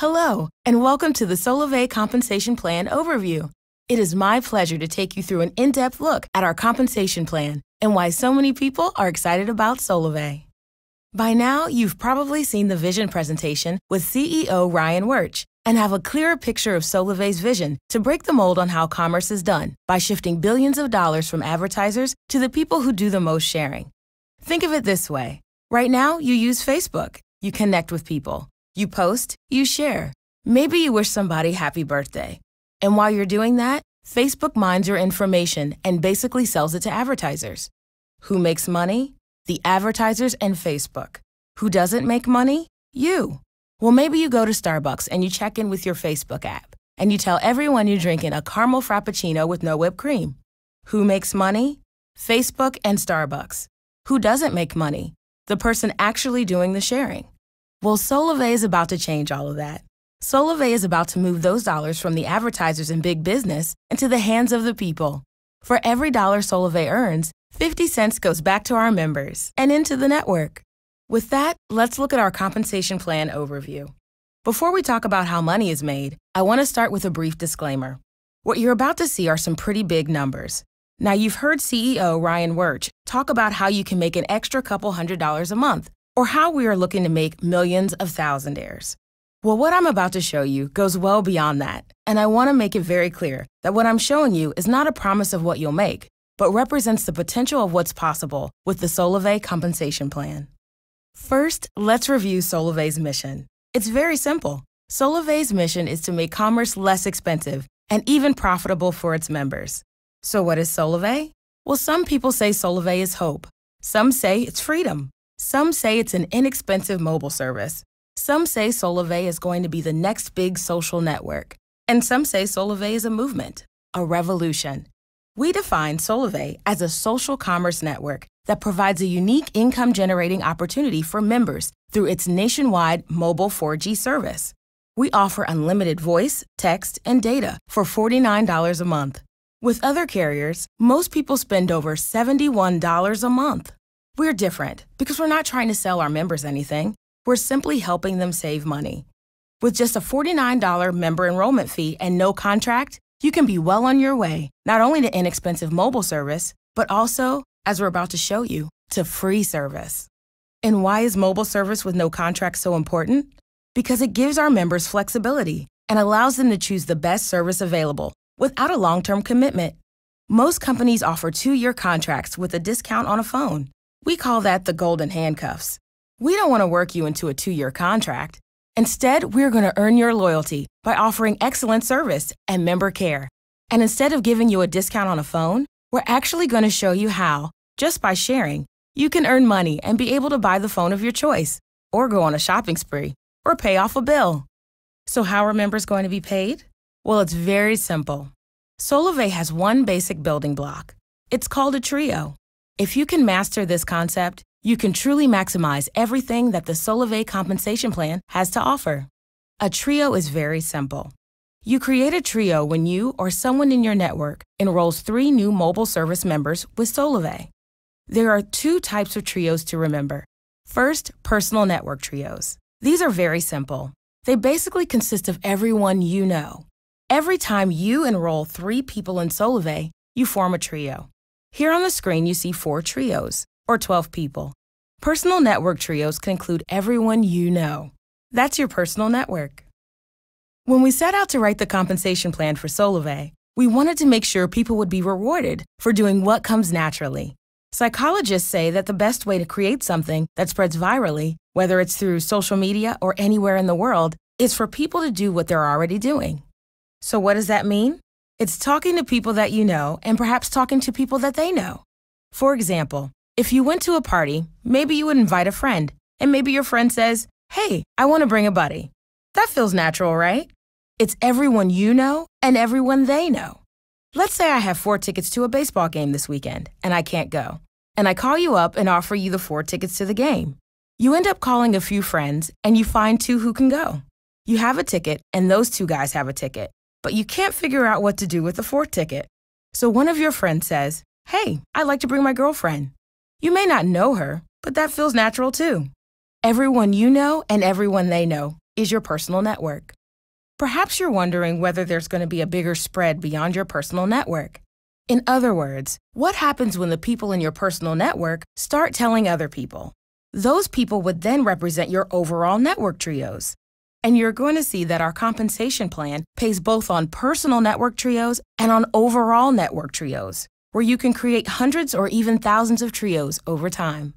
Hello, and welcome to the Solavei Compensation Plan Overview. It is my pleasure to take you through an in-depth look at our compensation plan and why so many people are excited about Solavei. By now, you've probably seen the vision presentation with CEO Ryan Wirch and have a clearer picture of Solavei's vision to break the mold on how commerce is done by shifting billions of dollars from advertisers to the people who do the most sharing. Think of it this way. Right now, you use Facebook. You connect with people. You post, you share. Maybe you wish somebody happy birthday. And while you're doing that, Facebook mines your information and basically sells it to advertisers. Who makes money? The advertisers and Facebook. Who doesn't make money? You. Well, maybe you go to Starbucks and you check in with your Facebook app and you tell everyone you're drinking a caramel frappuccino with no whipped cream. Who makes money? Facebook and Starbucks. Who doesn't make money? The person actually doing the sharing. Well, Solavei is about to change all of that. Solavei is about to move those dollars from the advertisers and big business into the hands of the people. For every dollar Solavei earns, 50 cents goes back to our members and into the network. With that, let's look at our compensation plan overview. Before we talk about how money is made, I want to start with a brief disclaimer. What you're about to see are some pretty big numbers. Now, you've heard CEO Ryan Wirch talk about how you can make an extra couple $100s a month, or how we are looking to make millions of thousandaires. Well, what I'm about to show you goes well beyond that, and I want to make it very clear that what I'm showing you is not a promise of what you'll make, but represents the potential of what's possible with the Solavei compensation plan. First, let's review Solavei's mission. It's very simple. Solavei's mission is to make commerce less expensive and even profitable for its members. So what is Solavei? Well, some people say Solavei is hope. Some say it's freedom. Some say it's an inexpensive mobile service. Some say Solavei is going to be the next big social network. And some say Solavei is a movement, a revolution. We define Solavei as a social commerce network that provides a unique income-generating opportunity for members through its nationwide mobile 4G service. We offer unlimited voice, text, and data for $49 a month. With other carriers, most people spend over $71 a month. We're different because we're not trying to sell our members anything. We're simply helping them save money. With just a $49 member enrollment fee and no contract, you can be well on your way, not only to inexpensive mobile service, but also, as we're about to show you, to free service. And why is mobile service with no contract so important? Because it gives our members flexibility and allows them to choose the best service available without a long-term commitment. Most companies offer 2-year contracts with a discount on a phone. We call that the golden handcuffs. We don't want to work you into a 2-year contract. Instead, we're going to earn your loyalty by offering excellent service and member care. And instead of giving you a discount on a phone, we're actually going to show you how, just by sharing, you can earn money and be able to buy the phone of your choice, or go on a shopping spree, or pay off a bill. So how are members going to be paid? Well, it's very simple. Solavei has one basic building block. It's called a trio. If you can master this concept, you can truly maximize everything that the Solavei compensation plan has to offer. A trio is very simple. You create a trio when you or someone in your network enrolls 3 new mobile service members with Solavei. There are 2 types of trios to remember. First, personal network trios. These are very simple. They basically consist of everyone you know. Every time you enroll 3 people in Solavei, you form a trio. Here on the screen, you see 4 trios, or 12 people. Personal network trios can include everyone you know. That's your personal network. When we set out to write the compensation plan for Solavei, we wanted to make sure people would be rewarded for doing what comes naturally. Psychologists say that the best way to create something that spreads virally, whether it's through social media or anywhere in the world, is for people to do what they're already doing. So what does that mean? It's talking to people that you know and perhaps talking to people that they know. For example, if you went to a party, maybe you would invite a friend, and maybe your friend says, "Hey, I want to bring a buddy." That feels natural, right? It's everyone you know and everyone they know. Let's say I have 4 tickets to a baseball game this weekend, and I can't go. And I call you up and offer you the 4 tickets to the game. You end up calling a few friends, and you find 2 who can go. You have a ticket, and those 2 guys have a ticket. But you can't figure out what to do with the 4th ticket. So one of your friends says, "Hey, I'd like to bring my girlfriend." You may not know her, but that feels natural too. Everyone you know and everyone they know is your personal network. Perhaps you're wondering whether there's going to be a bigger spread beyond your personal network. In other words, what happens when the people in your personal network start telling other people? Those people would then represent your overall network trios. And you're going to see that our compensation plan pays both on personal network trios and on overall network trios, where you can create hundreds or even thousands of trios over time.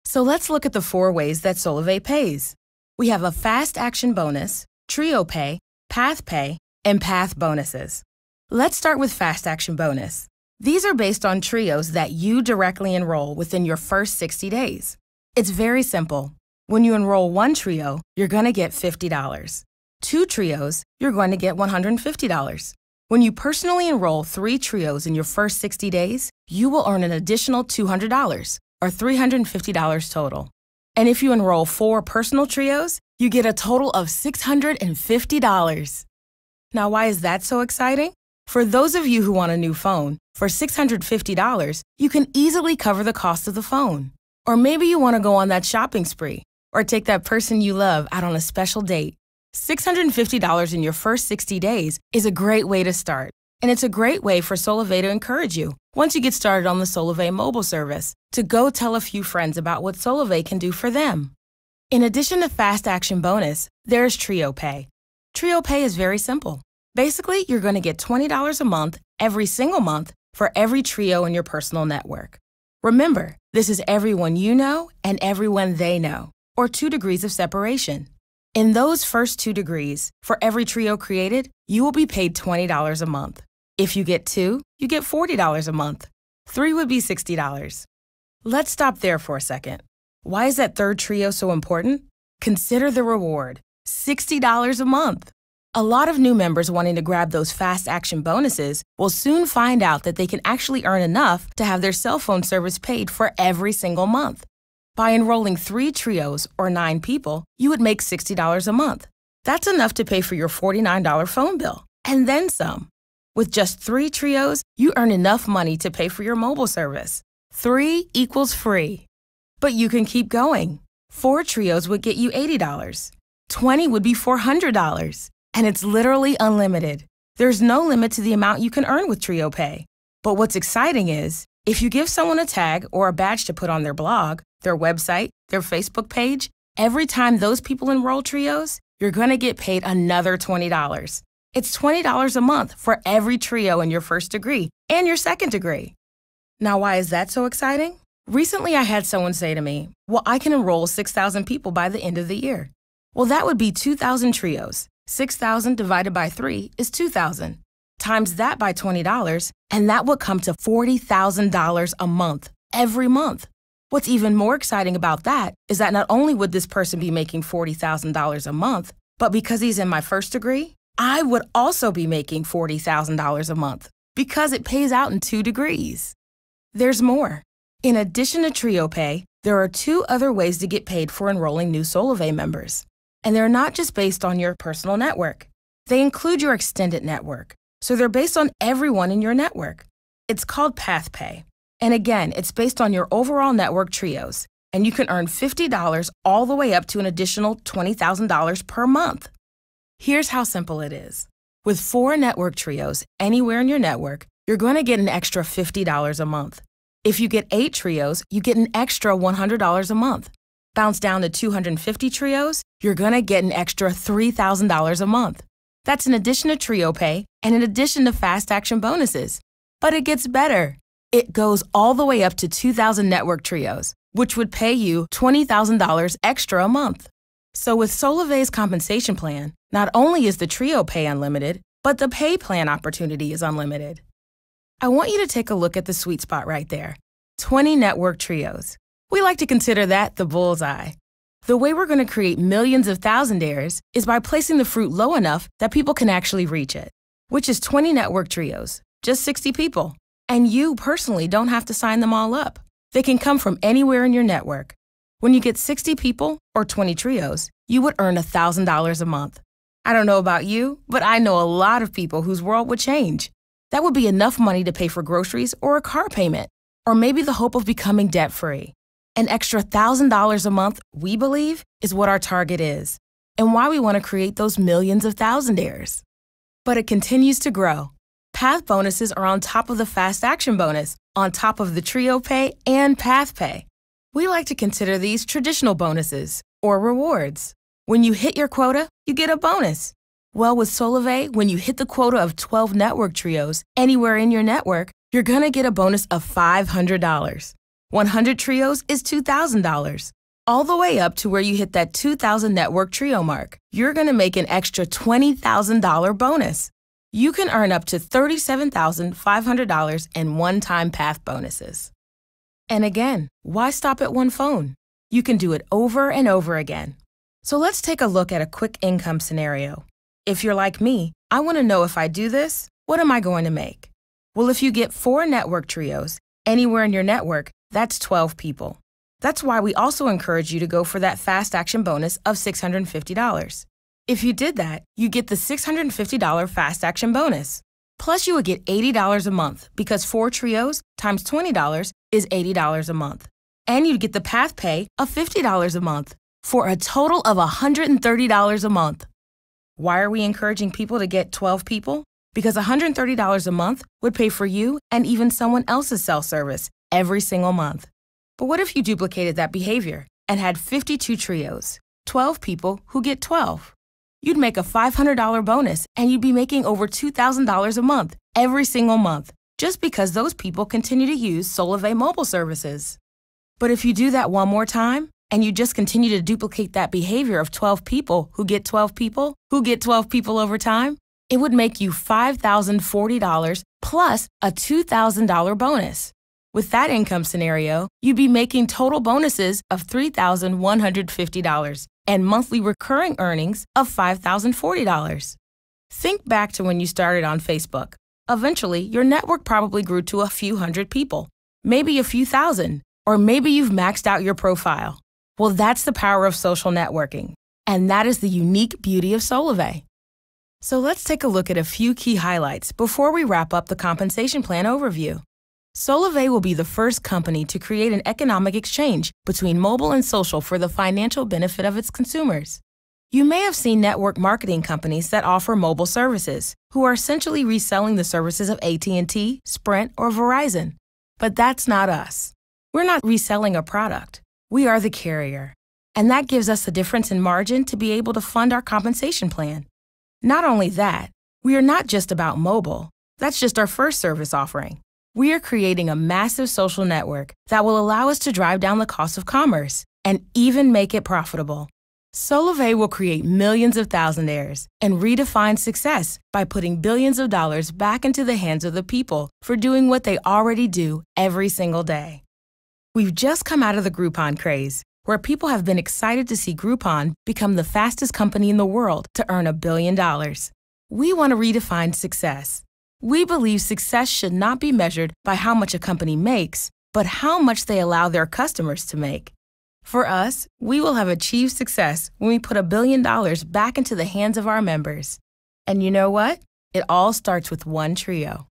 So let's look at the 4 ways that Solavei pays. We have a fast action bonus, trio pay, path pay, and path bonuses. Let's start with fast action bonus. These are based on trios that you directly enroll within your first 60 days. It's very simple. When you enroll 1 trio, you're going to get $50. 2 trios, you're going to get $150. When you personally enroll 3 trios in your first 60 days, you will earn an additional $200, or $350 total. And if you enroll 4 personal trios, you get a total of $650. Now, why is that so exciting? For those of you who want a new phone, for $650, you can easily cover the cost of the phone. Or maybe you want to go on that shopping spree, or take that person you love out on a special date. $650 in your first 60 days is a great way to start. And it's a great way for Solavei to encourage you, once you get started on the Solavei mobile service, to go tell a few friends about what Solavei can do for them. In addition to Fast Action Bonus, there's Trio Pay. Trio Pay is very simple. Basically, you're going to get $20 a month every single month for every trio in your personal network. Remember, this is everyone you know and everyone they know, or 2 degrees of separation. In those first 2 degrees, for every trio created, you will be paid $20 a month. If you get 2, you get $40 a month. 3 would be $60. Let's stop there for a second. Why is that 3rd trio so important? Consider the reward, $60 a month. A lot of new members wanting to grab those fast action bonuses will soon find out that they can actually earn enough to have their cell phone service paid for every single month. By enrolling 3 trios or 9 people, you would make $60 a month. That's enough to pay for your $49 phone bill, and then some. With just 3 trios, you earn enough money to pay for your mobile service. 3 equals free. But you can keep going. 4 trios would get you $80. 20 would be $400. And it's literally unlimited. There's no limit to the amount you can earn with Trio Pay. But what's exciting is, if you give someone a tag or a badge to put on their blog, their website, their Facebook page, every time those people enroll trios, you're going to get paid another $20. It's $20 a month for every trio in your first degree and your second degree. Now, why is that so exciting? Recently, I had someone say to me, well, I can enroll 6,000 people by the end of the year. Well, that would be 2,000 trios. 6,000 divided by 3 is 2,000. Times that by $20, and that would come to $40,000 a month, every month. What's even more exciting about that is that not only would this person be making $40,000 a month, but because he's in my first degree, I would also be making $40,000 a month because it pays out in 2 degrees. There's more. In addition to Trio Pay, there are 2 other ways to get paid for enrolling new Solavei members. And they're not just based on your personal network. They include your extended network, so they're based on everyone in your network. It's called Path Pay. And again, it's based on your overall network trios, and you can earn $50 all the way up to an additional $20,000 per month. Here's how simple it is. With 4 network trios anywhere in your network, you're going to get an extra $50 a month. If you get 8 trios, you get an extra $100 a month. Bounce down to 250 trios, you're going to get an extra $3,000 a month. That's in addition to Trio Pay and in addition to Fast Action Bonuses. But it gets better. It goes all the way up to 2,000 network trios, which would pay you $20,000 extra a month. So with Solavei's compensation plan, not only is the Trio Pay unlimited, but the pay plan opportunity is unlimited. I want you to take a look at the sweet spot right there. 20 network trios. We like to consider that the bullseye. The way we're going to create millions of thousandaires is by placing the fruit low enough that people can actually reach it, which is 20 network trios, just 60 people. And you personally don't have to sign them all up. They can come from anywhere in your network. When you get 60 people or 20 trios, you would earn $1,000 a month. I don't know about you, but I know a lot of people whose world would change. That would be enough money to pay for groceries or a car payment, or maybe the hope of becoming debt-free. An extra $1,000 a month, we believe, is what our target is. and why we want to create those millions of thousandaires. But it continues to grow. Path bonuses are on top of the Fast Action bonus, on top of the Trio Pay and Path Pay. We like to consider these traditional bonuses, or rewards. When you hit your quota, you get a bonus. Well, with Solavei, when you hit the quota of 12 network trios anywhere in your network, you're gonna get a bonus of $500. 100 trios is $2,000. All the way up to where you hit that 2,000 network trio mark, you're gonna make an extra $20,000 bonus. You can earn up to $37,500 in one-time path bonuses. And again, why stop at one phone? You can do it over and over again. So let's take a look at a quick income scenario. If you're like me, I want to know if I do this, what am I going to make? Well, if you get 4 network trios, anywhere in your network, that's 12 people. That's why we also encourage you to go for that Fast Action bonus of $650. If you did that, you get the $650 Fast Action bonus. Plus, you would get $80 a month because 4 trios times $20 is $80 a month. And you'd get the Path Pay of $50 a month for a total of $130 a month. Why are we encouraging people to get 12 people? Because $130 a month would pay for you and even someone else's cell service every single month. But what if you duplicated that behavior and had 52 trios, 12 people who get 12? You'd make a $500 bonus and you'd be making over $2,000 a month every single month just because those people continue to use Solavei mobile services. But if you do that one more time and you just continue to duplicate that behavior of 12 people who get 12 people who get 12 people over time, it would make you $5,040 plus a $2,000 bonus. With that income scenario, you'd be making total bonuses of $3,150 and monthly recurring earnings of $5,040. Think back to when you started on Facebook. Eventually, your network probably grew to a few hundred people, maybe a few thousand, or maybe you've maxed out your profile. Well, that's the power of social networking, and that is the unique beauty of Solavei. So let's take a look at a few key highlights before we wrap up the compensation plan overview. Solavei will be the first company to create an economic exchange between mobile and social for the financial benefit of its consumers. You may have seen network marketing companies that offer mobile services, who are essentially reselling the services of AT&T, Sprint, or Verizon. But that's not us. We're not reselling a product. We are the carrier. And that gives us a difference in margin to be able to fund our compensation plan. Not only that, we are not just about mobile. That's just our first service offering. We are creating a massive social network that will allow us to drive down the cost of commerce and even make it profitable. Solavei will create millions of thousandaires and redefine success by putting billions of dollars back into the hands of the people for doing what they already do every single day. We've just come out of the Groupon craze, where people have been excited to see Groupon become the fastest company in the world to earn $1 billion. We want to redefine success. We believe success should not be measured by how much a company makes, but how much they allow their customers to make. For us, we will have achieved success when we put $1 billion back into the hands of our members. And you know what? It all starts with one trio.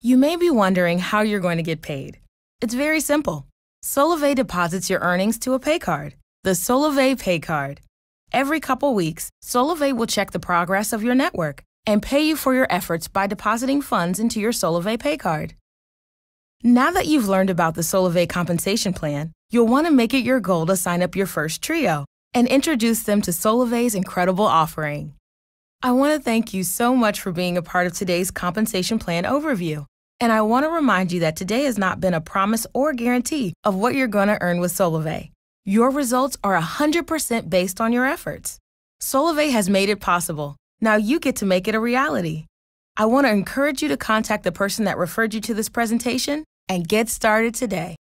You may be wondering how you're going to get paid. It's very simple. Solavei deposits your earnings to a pay card, the Solavei Pay Card. Every couple weeks, Solavei will check the progress of your network and pay you for your efforts by depositing funds into your Solavei Pay Card. Now that you've learned about the Solavei compensation plan, you'll want to make it your goal to sign up your first trio and introduce them to Solavei's incredible offering. I want to thank you so much for being a part of today's compensation plan overview. And I want to remind you that today has not been a promise or guarantee of what you're going to earn with Solavei. Your results are 100% based on your efforts. Solavei has made it possible. Now you get to make it a reality. I want to encourage you to contact the person that referred you to this presentation and get started today.